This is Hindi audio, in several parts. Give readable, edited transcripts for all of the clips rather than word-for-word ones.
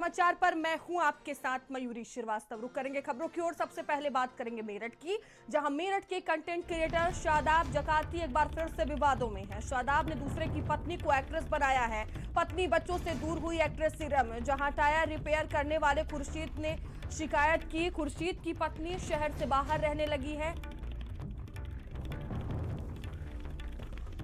समाचार पर मैं हूं आपके साथ मयूरी श्रीवास्तव। रुक करेंगे खबरों की ओर। सबसे पहले बात करेंगे मेरठ की, जहां मेरठ के कंटेंट क्रिएटर शादाब जकाती एक बार फिर से विवादों में है। शादाब ने दूसरे की पत्नी को एक्ट्रेस बनाया है। पत्नी बच्चों से दूर हुई एक्ट्रेस इरम। जहां टायर रिपेयर करने वाले खुर्शीद ने शिकायत की। खुर्शीद की पत्नी शहर से बाहर रहने लगी है।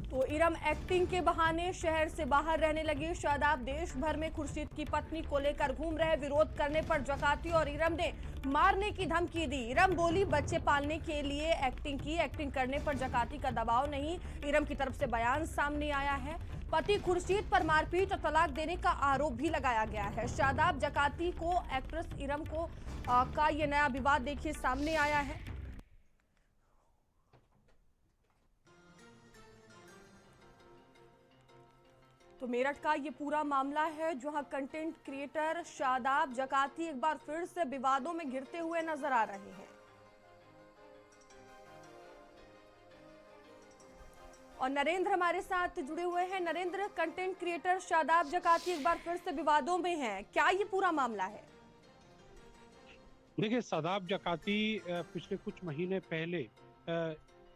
तो इरम एक्टिंग के बहाने शहर से बाहर रहने लगी। शादाब देश भर में खुर्शीद की पत्नी को लेकर घूम रहे। विरोध करने पर जकाती और इरम ने मारने की धमकी दी। इरम बोली बच्चे पालने के लिए एक्टिंग की, एक्टिंग करने पर जकाती का दबाव नहीं। इरम की तरफ से बयान सामने आया है। पति खुर्शीद पर मारपीट और तलाक देने का आरोप भी लगाया गया है। शादाब जकाती को एक्ट्रेस इरम को का ये नया विवाद देखिए सामने आया है। तो मेरठ का ये पूरा मामला है, जहां कंटेंट क्रिएटर शादाब जकाती एक बार फिर से विवादों में घिरते हुए नजर आ रहे हैं। और नरेंद्र हमारे साथ जुड़े हुए हैं। नरेंद्र, कंटेंट क्रिएटर शादाब जकाती एक बार फिर से विवादों में हैं, क्या ये पूरा मामला है? देखिए, शादाब जकाती पिछले कुछ महीने पहले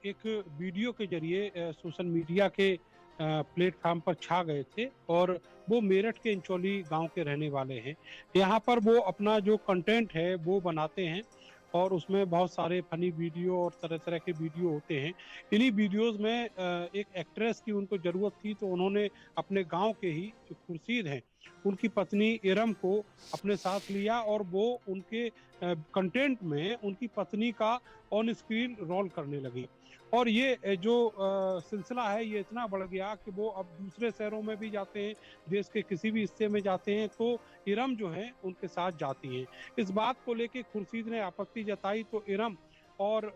एक वीडियो के जरिए सोशल मीडिया के प्लेटफॉर्म पर छा गए थे और वो मेरठ के इंचौली गांव के रहने वाले हैं। यहाँ पर वो अपना जो कंटेंट है वो बनाते हैं और उसमें बहुत सारे फनी वीडियो और तरह तरह के वीडियो होते हैं। इन्हीं वीडियोस में एक एक्ट्रेस की उनको ज़रूरत थी, तो उन्होंने अपने गांव के ही जो खुर्शीद हैं उनकी पत्नी इरम को अपने साथ लिया और वो उनके कंटेंट में उनकी पत्नी का ऑन स्क्रीन रोल करने लगी। और ये जो सिलसिला है ये इतना बढ़ गया कि वो अब दूसरे शहरों में भी जाते हैं, देश के किसी भी हिस्से में जाते हैं तो इरम जो है उनके साथ जाती हैं। इस बात को लेके खुर्शीद ने आपत्ति जताई तो इरम और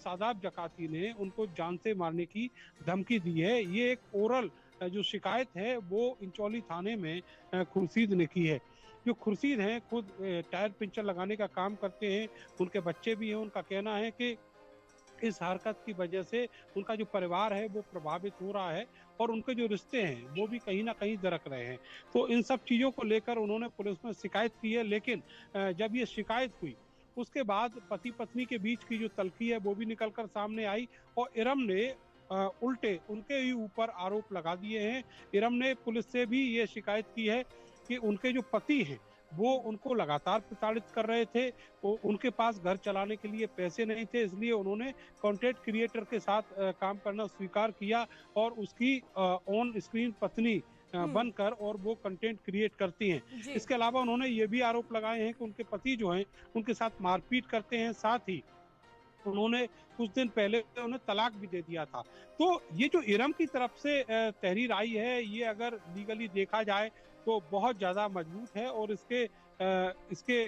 शादाब जकाती ने उनको जान से मारने की धमकी दी है। ये एक ओरल जो शिकायत है वो इंचौली थाने में खुर्शीद ने की है। जो खुर्शीद हैं खुद टायर पंचर लगाने का काम करते हैं, उनके बच्चे भी हैं। उनका कहना है कि इस हरकत की वजह से उनका जो परिवार है वो प्रभावित हो रहा है और उनके जो रिश्ते हैं वो भी कहीं ना कहीं दरक रहे हैं। तो इन सब चीज़ों को लेकर उन्होंने पुलिस में शिकायत की है, लेकिन जब ये शिकायत हुई उसके बाद पति पत्नी के बीच की जो तल्खी है वो भी निकलकर सामने आई और इरम ने उल्टे उनके ही ऊपर आरोप लगा दिए हैं। इरम ने पुलिस से भी ये शिकायत की है कि उनके जो पति हैं वो उनको लगातार प्रताड़ित कर रहे थे। वो उनके पास घर चलाने के लिए पैसे नहीं थे, इसलिए उन्होंने कंटेंट क्रिएटर के साथ काम करना स्वीकार किया और उसकी ऑन स्क्रीन पत्नी बनकर और वो कंटेंट क्रिएट करती हैं। इसके अलावा उन्होंने ये भी आरोप लगाए हैं कि उनके पति जो हैं उनके साथ मारपीट करते हैं, साथ ही उन्होंने कुछ दिन पहले उन्हें तलाक भी दे दिया था। तो ये जो इरम की तरफ से तहरीर आई है ये अगर लीगली देखा जाए तो बहुत ज़्यादा मजबूत है और इसके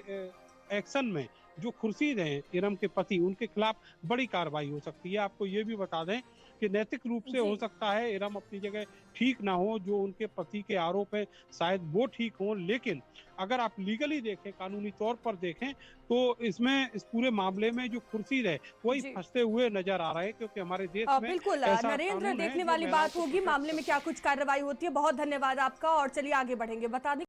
एक्शन में जो खुर्शीद हैं इरम के पति उनके खिलाफ बड़ी कार्रवाई हो सकती है। आपको ये भी बता दें कि नैतिक रूप से हो सकता है इरम अपनी जगह ठीक ना हो, जो उनके पति के आरोप है शायद वो ठीक हो, लेकिन अगर आप लीगली देखें, कानूनी तौर पर देखें तो इसमें इस पूरे मामले में जो खुर्शीद है वही फंसते हुए नजर आ रहे हैं, क्योंकि हमारे देश में बिल्कुल नरेंद्र, देखने वाली बात होगी मामले में क्या कुछ कार्रवाई होती है। बहुत धन्यवाद आपका और चलिए आगे बढ़ेंगे। बता दें